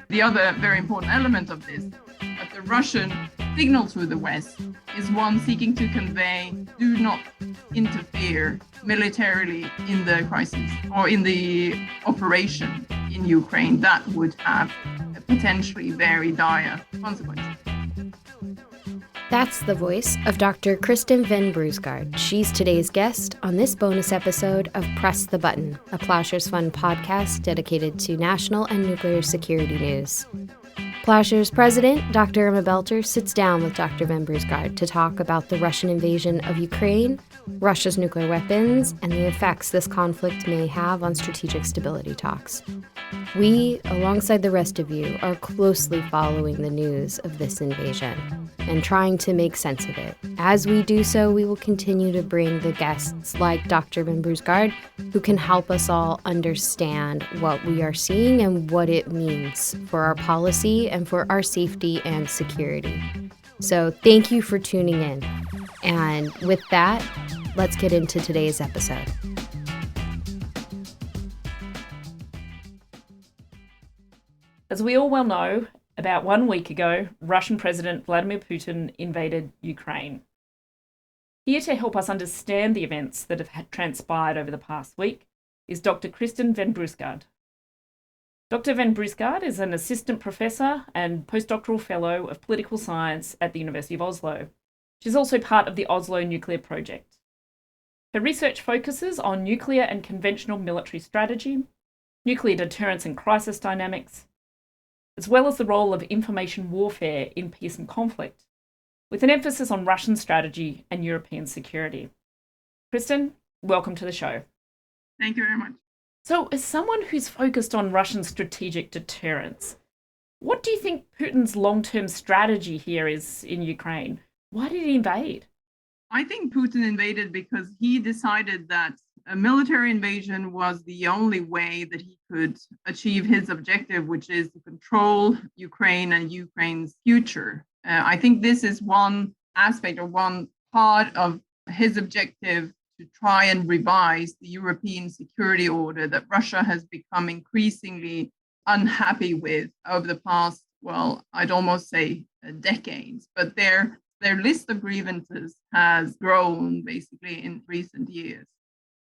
The other very important element of this, that the Russian signal to the West is one seeking to convey, do not interfere militarily in the crisis or in the operation in Ukraine. That would have a potentially very dire consequences. That's the voice of Dr. Kristin Ven Bruusgaard. She's today's guest on this bonus episode of Press the Button, a Ploughshares Fund podcast dedicated to national and nuclear security news. Ploughshares president, Dr. Emma Belcher, sits down with Dr. Ven Bruusgaard to talk about the Russian invasion of Ukraine, Russia's nuclear weapons, and the effects this conflict may have on strategic stability talks. We, alongside the rest of you, are closely following the news of this invasion and trying to make sense of it. As we do so, we will continue to bring the guests like Dr. Ven Bruusgaard, who can help us all understand what we are seeing and what it means for our policy and for our safety and security. So thank you for tuning in. And with that, let's get into today's episode. As we all well know, about 1 week ago, Russian President Vladimir Putin invaded Ukraine. Here to help us understand the events that have transpired over the past week is Dr. Kristin Ven Bruusgaard. Dr. Ven Bruusgaard is an assistant professor and postdoctoral fellow of political science at the University of Oslo. She's also part of the Oslo Nuclear Project. Her research focuses on nuclear and conventional military strategy, nuclear deterrence and crisis dynamics, as well as the role of information warfare in peace and conflict, with an emphasis on Russian strategy and European security. Kristin, welcome to the show. Thank you very much. So, as someone who's focused on Russian strategic deterrence, what do you think Putin's long-term strategy here is in Ukraine? Why did he invade? I think Putin invaded because he decided that a military invasion was the only way that he could achieve his objective, which is to control Ukraine and Ukraine's future. I think this is one aspect or one part of his objective to try and revise the European security order that Russia has become increasingly unhappy with over the past, well, I'd almost say decades, but their list of grievances has grown basically in recent years.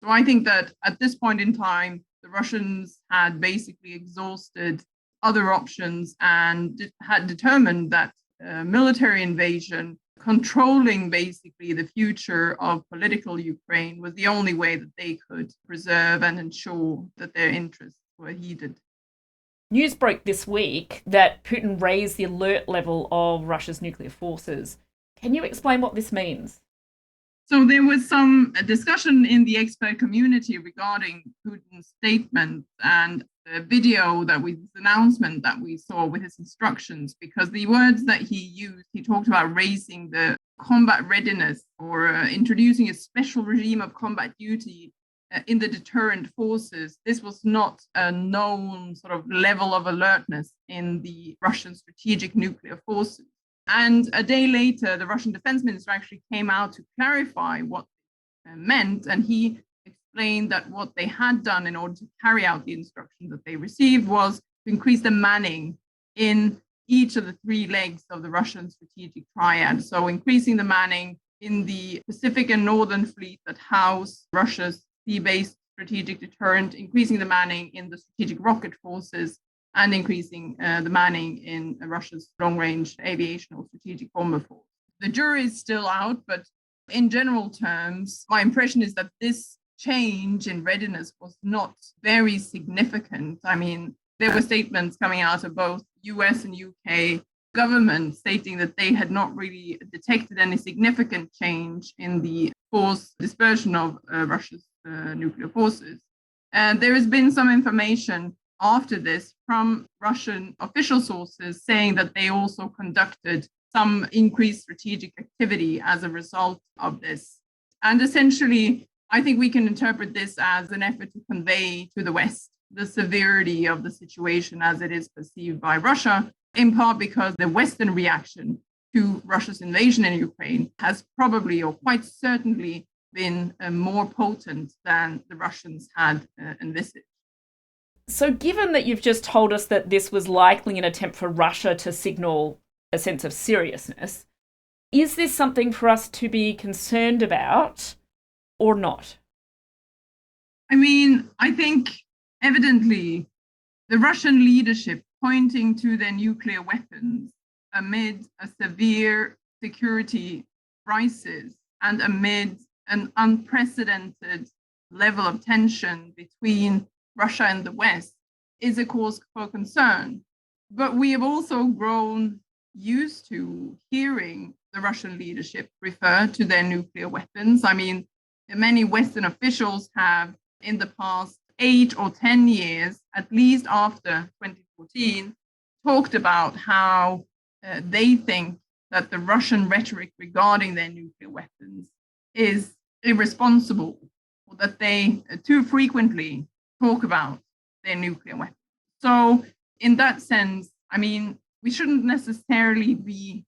So I think that at this point in time, the Russians had basically exhausted other options and had determined that military invasion, controlling basically the future of political Ukraine, was the only way that they could preserve and ensure that their interests were heeded. News broke this week that Putin raised the alert level of Russia's nuclear forces. Can you explain what this means? So there was some discussion in the expert community regarding Putin's statement and the video the announcement that we saw with his instructions, because the words that he used, he talked about raising the combat readiness or introducing a special regime of combat duty in the deterrent forces. This was not a known sort of level of alertness in the Russian strategic nuclear forces. And a day later, the Russian defense minister actually came out to clarify what it meant. And he explained that what they had done in order to carry out the instructions that they received was to increase the manning in each of the three legs of the Russian strategic triad. So increasing the manning in the Pacific and Northern fleet that house Russia's sea-based strategic deterrent, increasing the manning in the strategic rocket forces, and increasing the manning in Russia's long-range aviation or strategic bomber force. The jury is still out, but in general terms, my impression is that this change in readiness was not very significant. I mean, there were statements coming out of both US and UK governments stating that they had not really detected any significant change in the force dispersion of Russia's nuclear forces. And there has been some information after this from Russian official sources saying that they also conducted some increased strategic activity as a result of this. And essentially, I think we can interpret this as an effort to convey to the West the severity of the situation as it is perceived by Russia, in part because the Western reaction to Russia's invasion in Ukraine has probably or quite certainly been more potent than the Russians had envisaged. So given that you've just told us that this was likely an attempt for Russia to signal a sense of seriousness, is this something for us to be concerned about or not? I mean, I think evidently the Russian leadership pointing to their nuclear weapons amid a severe security crisis and amid an unprecedented level of tension between Russia and the West is a cause for concern. But we have also grown used to hearing the Russian leadership refer to their nuclear weapons. I mean, many Western officials have in the past 8 or 10 years, at least after 2014, talked about how they think that the Russian rhetoric regarding their nuclear weapons is irresponsible, or that they too frequently talk about their nuclear weapons. So in that sense, I mean, we shouldn't necessarily be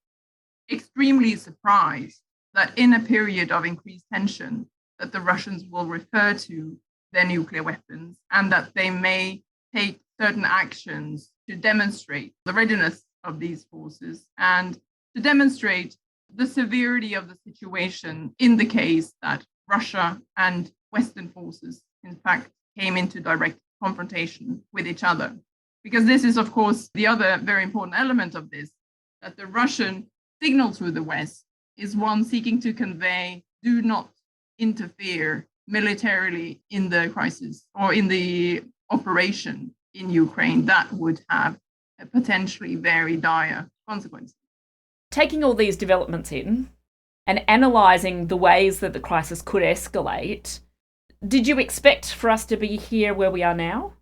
extremely surprised that in a period of increased tension, that the Russians will refer to their nuclear weapons and that they may take certain actions to demonstrate the readiness of these forces and to demonstrate the severity of the situation in the case that Russia and Western forces, in fact, came into direct confrontation with each other. Because this is, of course, the other very important element of this, that the Russian signal to the West is one seeking to convey, do not interfere militarily in the crisis or in the operation in Ukraine. That would have a potentially very dire consequences. Taking all these developments in and analysing the ways that the crisis could escalate, did you expect for us to be here where we are now?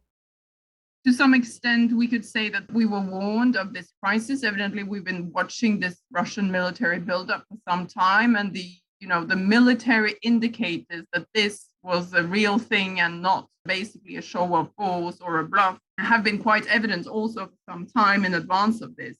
To some extent, we could say that we were warned of this crisis. Evidently, we've been watching this Russian military buildup for some time, and the military indicators that this was a real thing and not basically a show of force or a bluff have been quite evident also for some time in advance of this.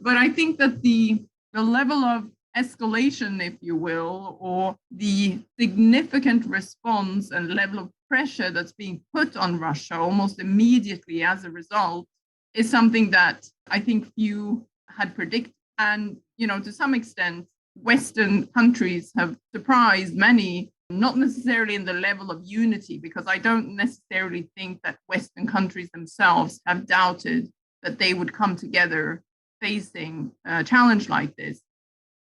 But I think that the level of escalation, if you will, or the significant response and level of pressure that's being put on Russia almost immediately as a result is something that I think few had predicted. And, to some extent, Western countries have surprised many, not necessarily in the level of unity, because I don't necessarily think that Western countries themselves have doubted that they would come together facing a challenge like this.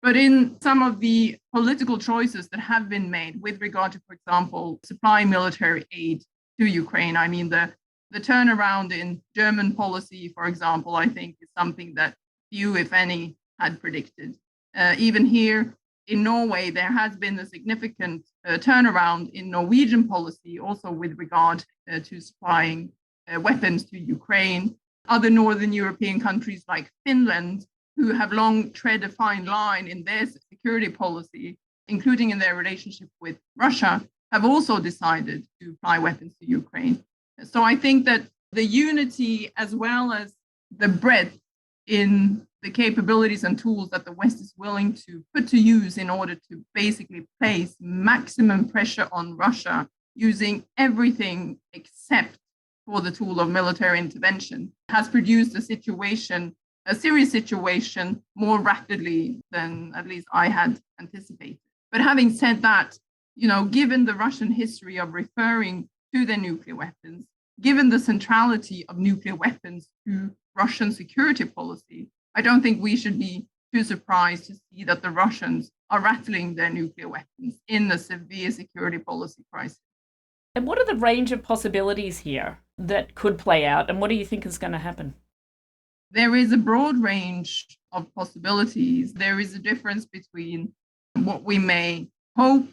But in some of the political choices that have been made with regard to, for example, supplying military aid to Ukraine, I mean, the turnaround in German policy, for example, I think is something that few, if any, had predicted. Even here in Norway, there has been a significant turnaround in Norwegian policy, also with regard to supplying weapons to Ukraine. Other Northern European countries like Finland, who have long tread a fine line in their security policy, including in their relationship with Russia, have also decided to supply weapons to Ukraine. So I think that the unity as well as the breadth in the capabilities and tools that the West is willing to put to use in order to basically place maximum pressure on Russia using everything except for the tool of military intervention has produced a serious situation more rapidly than at least I had anticipated. But having said that, given the Russian history of referring to their nuclear weapons, given the centrality of nuclear weapons to Russian security policy, I don't think we should be too surprised to see that the Russians are rattling their nuclear weapons in a severe security policy crisis. And what are the range of possibilities here that could play out, and what do you think is going to happen? There is a broad range of possibilities. There is a difference between what we may hope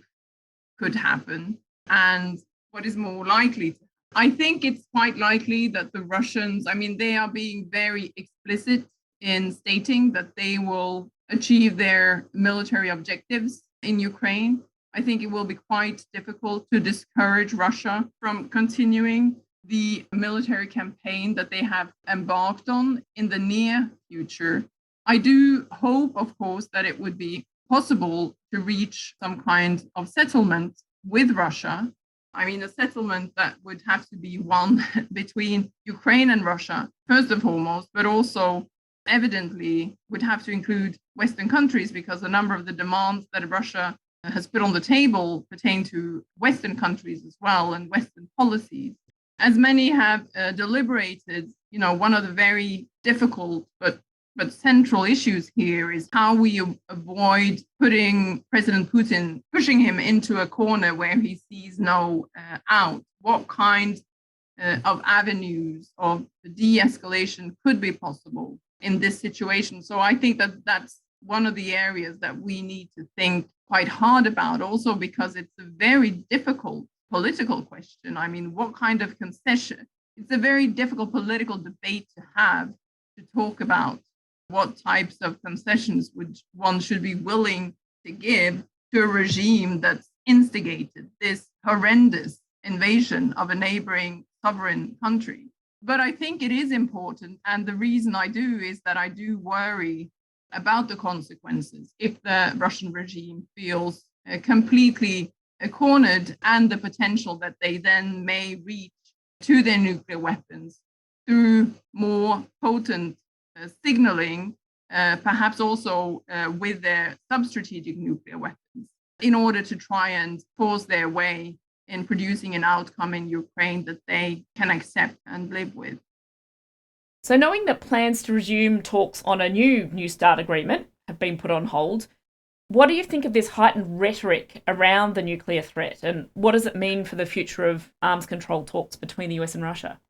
could happen and what is more likely to happen. I think it's quite likely that the Russians, they are being very explicit in stating that they will achieve their military objectives in Ukraine. I think it will be quite difficult to discourage Russia from continuing the military campaign that they have embarked on in the near future. I do hope, of course, that it would be possible to reach some kind of settlement with Russia. I mean, a settlement that would have to be one between Ukraine and Russia, first and foremost, but also evidently would have to include Western countries, because a number of the demands that Russia has put on the table pertain to Western countries as well and Western policies. As many have deliberated, one of the very difficult but central issues here is how we avoid putting President Putin, pushing him into a corner where he sees no out. What kind of avenues of de-escalation could be possible in this situation? So I think that that's one of the areas that we need to think quite hard about, also because it's a very difficult political question. I mean, what kind of concession? It's a very difficult political debate to have, to talk about what types of concessions one should be willing to give to a regime that's instigated this horrendous invasion of a neighboring sovereign country. But I think it is important, and the reason I do is that I do worry about the consequences if the Russian regime feels completely cornered, and the potential that they then may reach to their nuclear weapons through more potent signaling, perhaps also with their sub-strategic nuclear weapons, in order to try and force their way in producing an outcome in Ukraine that they can accept and live with. So knowing that plans to resume talks on a New START agreement have been put on hold, what do you think of this heightened rhetoric around the nuclear threat, and what does it mean for the future of arms control talks between the US and Russia?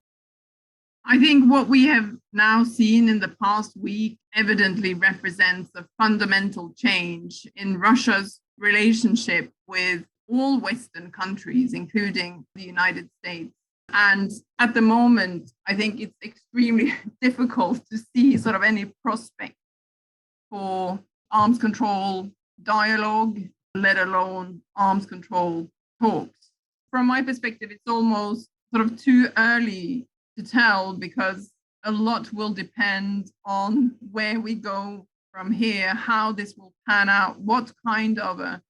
I think what we have now seen in the past week evidently represents a fundamental change in Russia's relationship with all Western countries, including the United States. And at the moment, I think it's extremely difficult to see sort of any prospect for arms control dialogue, let alone arms control talks. From my perspective, it's almost sort of too early to tell, because a lot will depend on where we go from here, how this will pan out, what kind of a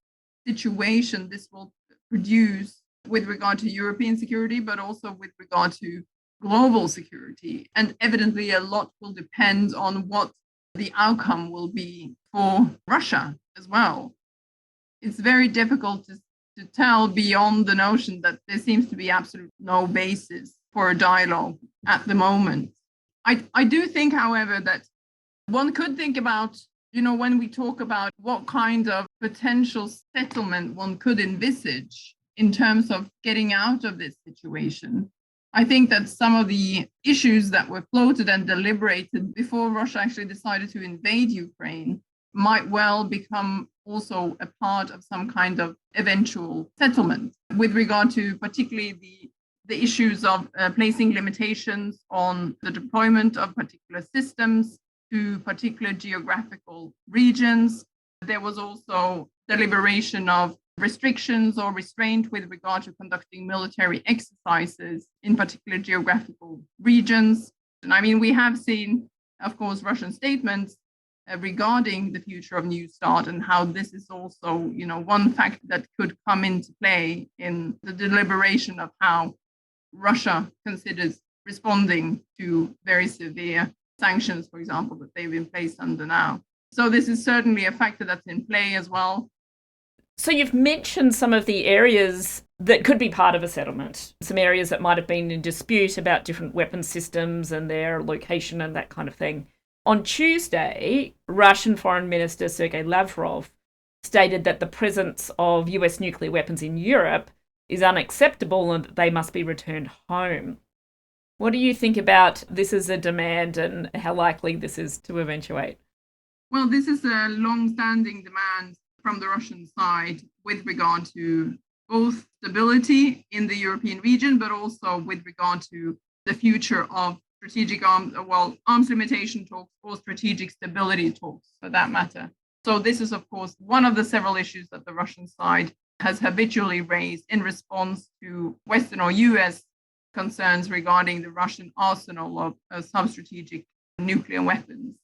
situation this will produce with regard to European security, but also with regard to global security. And evidently, a lot will depend on what the outcome will be for Russia as well. It's very difficult to tell beyond the notion that there seems to be absolutely no basis for a dialogue at the moment. I do think, however, that one could think about, when we talk about what kind of potential settlement one could envisage in terms of getting out of this situation. I think that some of the issues that were floated and deliberated before Russia actually decided to invade Ukraine might well become also a part of some kind of eventual settlement, with regard to particularly the issues of placing limitations on the deployment of particular systems to particular geographical regions. There was also deliberation of restrictions or restraint with regard to conducting military exercises in particular geographical regions. And I mean, we have seen, of course, Russian statements regarding the future of New START, and how this is also, one factor that could come into play in the deliberation of how Russia considers responding to very severe sanctions, for example, that they've been placed under now. So this is certainly a factor that's in play as well. So you've mentioned some of the areas that could be part of a settlement, some areas that might have been in dispute about different weapon systems and their location and that kind of thing. On Tuesday, Russian Foreign Minister Sergei Lavrov stated that the presence of US nuclear weapons in Europe is unacceptable and that they must be returned home. What do you think about this as a demand, and how likely this is to eventuate? Well, this is a long-standing demand from the Russian side with regard to both stability in the European region, but also with regard to the future of strategic arms limitation talks or strategic stability talks, for that matter. So this is, of course, one of the several issues that the Russian side has habitually raised in response to Western or US concerns regarding the Russian arsenal of sub-strategic nuclear weapons.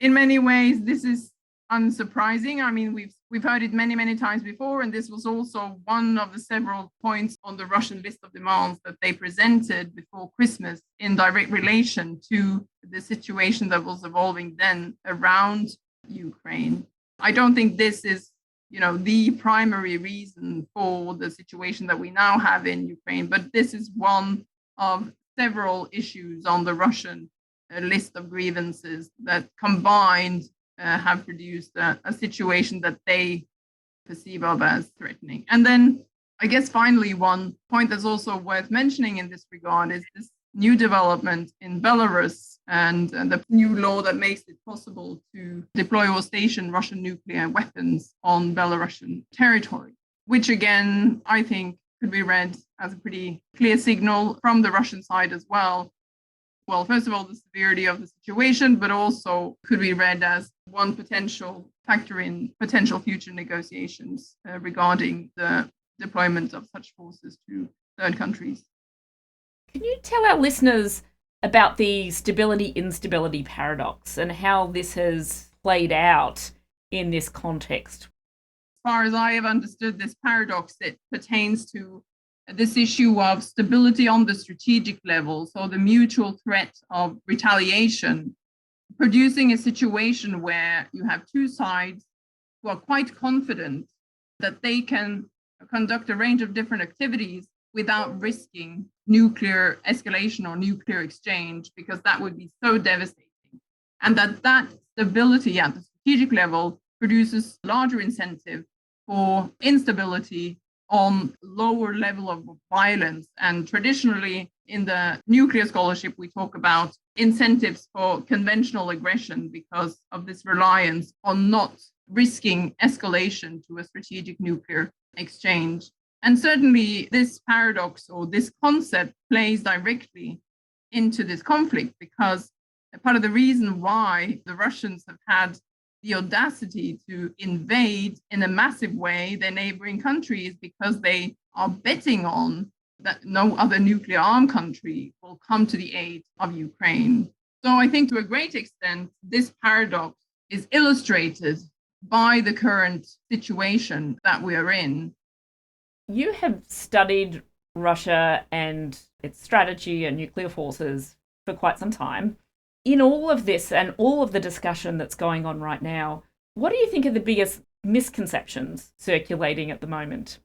In many ways, this is unsurprising. I mean, we've heard it many, many times before, and this was also one of the several points on the Russian list of demands that they presented before Christmas in direct relation to the situation that was evolving then around Ukraine. I don't think this is, the primary reason for the situation that we now have in Ukraine, but this is one of several issues on the Russian list of grievances that combined have produced a situation that they perceive of as threatening. And then I guess finally, one point that's also worth mentioning in this regard is this new development in Belarus and the new law that makes it possible to deploy or station Russian nuclear weapons on Belarusian territory, which again, I think could be read as a pretty clear signal from the Russian side as well. Well, first of all, the severity of the situation, but also could be read as one potential factor in potential future negotiations regarding the deployment of such forces to third countries. Can you tell our listeners about the stability-instability paradox and how this has played out in this context? As far as I have understood this paradox, it pertains to this issue of stability on the strategic level, so the mutual threat of retaliation, producing a situation where you have two sides who are quite confident that they can conduct a range of different activities without risking nuclear escalation or nuclear exchange, because that would be so devastating. And that stability at the strategic level produces larger incentive for instability on lower level of violence. And traditionally in the nuclear scholarship, we talk about incentives for conventional aggression because of this reliance on not risking escalation to a strategic nuclear exchange. And certainly this paradox or this concept plays directly into this conflict, because part of the reason why the Russians have had the audacity to invade in a massive way their neighboring countries because they are betting on that no other nuclear armed country will come to the aid of Ukraine. So I think to a great extent, this paradox is illustrated by the current situation that we are in. You have studied Russia and its strategy and nuclear forces for quite some time. In all of this and all of the discussion that's going on right now, what do you think are the biggest misconceptions circulating at the moment?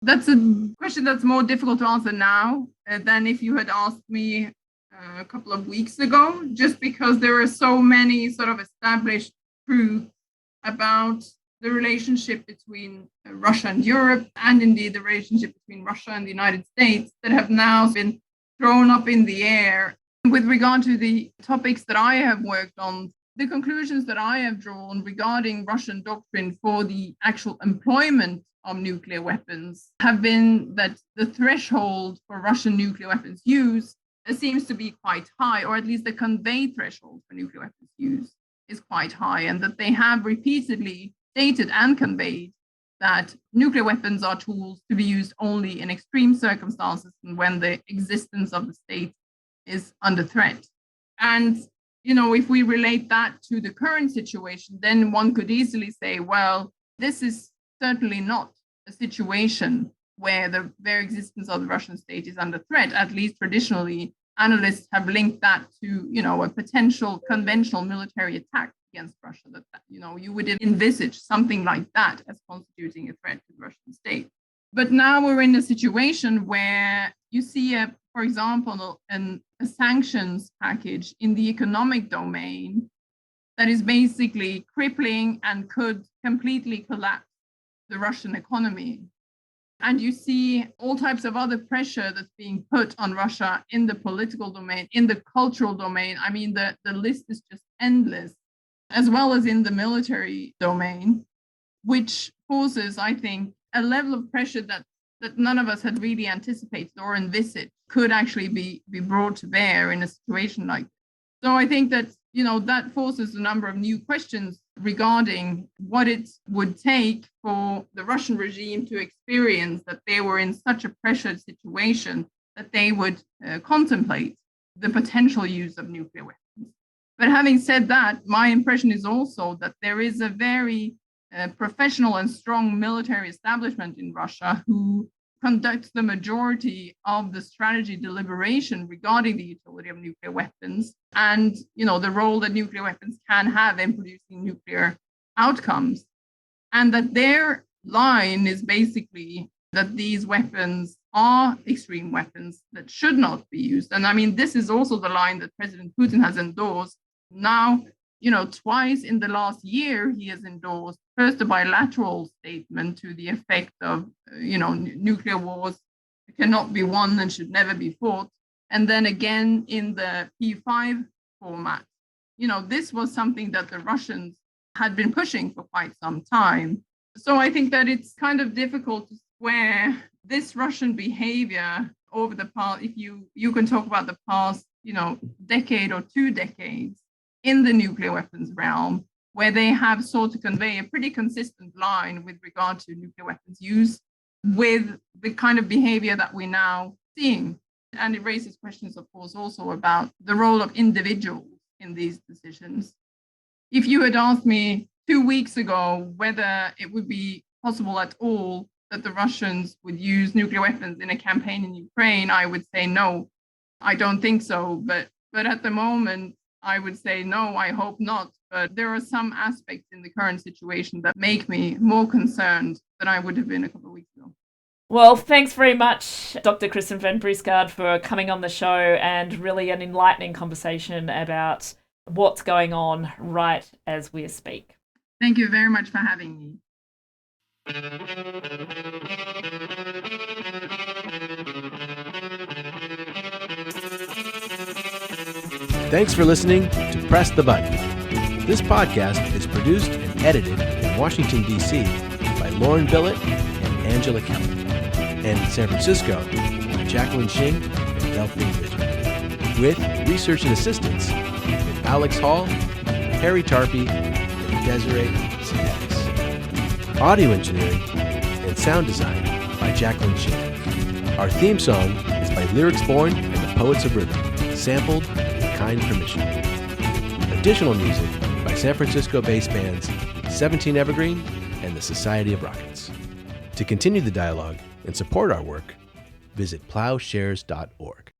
That's a question that's more difficult to answer now than if you had asked me a couple of weeks ago, just because there are so many sort of established truths about the relationship between Russia and Europe, and indeed the relationship between Russia and the United States, that have now been thrown up in the air. With regard to the topics that I have worked on, the conclusions that I have drawn regarding Russian doctrine for the actual employment of nuclear weapons have been that the threshold for Russian nuclear weapons use seems to be quite high, or at least the conveyed threshold for nuclear weapons use is quite high, and that they have repeatedly stated and conveyed that nuclear weapons are tools to be used only in extreme circumstances and when the existence of the state is under threat. And, if we relate that to the current situation, then one could easily say, well, this is certainly not a situation where the very existence of the Russian state is under threat. At least traditionally, analysts have linked that to, a potential conventional military attack against Russia, that you would envisage something like that as constituting a threat to the Russian state. But now we're in a situation where you see, for example, a sanctions package in the economic domain that is basically crippling and could completely collapse the Russian economy. And you see all types of other pressure that's being put on Russia in the political domain, in the cultural domain. I mean, the list is just endless, as well as in the military domain, which causes, I think, a level of pressure that none of us had really anticipated or envisaged could actually be brought to bear in a situation like this. So I think that, that forces a number of new questions regarding what it would take for the Russian regime to experience that they were in such a pressured situation that they would contemplate the potential use of nuclear weapons. But having said that, my impression is also that there is a very professional and strong military establishment in Russia who conducts the majority of the strategy deliberation regarding the utility of nuclear weapons and, the role that nuclear weapons can have in producing nuclear outcomes. And that their line is basically that these weapons are extreme weapons that should not be used. And I mean, this is also the line that President Putin has endorsed. Now, twice in the last year, he has endorsed first a bilateral statement to the effect of, nuclear wars cannot be won and should never be fought. And then again in the P5 format. This was something that the Russians had been pushing for quite some time. So I think that it's kind of difficult to square this Russian behavior over the past, if you can talk about the past, decade or 2 decades in the nuclear weapons realm, where they have sought to convey a pretty consistent line with regard to nuclear weapons use with the kind of behavior that we're now seeing. And it raises questions, of course, also about the role of individuals in these decisions. If you had asked me 2 weeks ago whether it would be possible at all that the Russians would use nuclear weapons in a campaign in Ukraine, I would say no, I don't think so. But at the moment, I would say no, I hope not. But there are some aspects in the current situation that make me more concerned than I would have been a couple of weeks ago. Well, thanks very much, Dr. Kristin Ven Bruusgaard, for coming on the show, and really an enlightening conversation about what's going on right as we speak. Thank you very much for having me. Thanks for listening to Press the Button. This podcast is produced and edited in Washington, D.C. by Lauren Billett and Angela Kelly, and in San Francisco by Jacqueline Shing and Delphine Vigil, with research and assistance from Alex Hall, Harry Tarpey, and Desiree Sinetis. Audio engineering and sound design by Jacqueline Shing. Our theme song is by Lyrics Born and the Poets of Rhythm, sampled with kind permission. Additional music by San Francisco-based bands 17 Evergreen and the Society of Rockets. To continue the dialogue and support our work, visit ploughshares.org.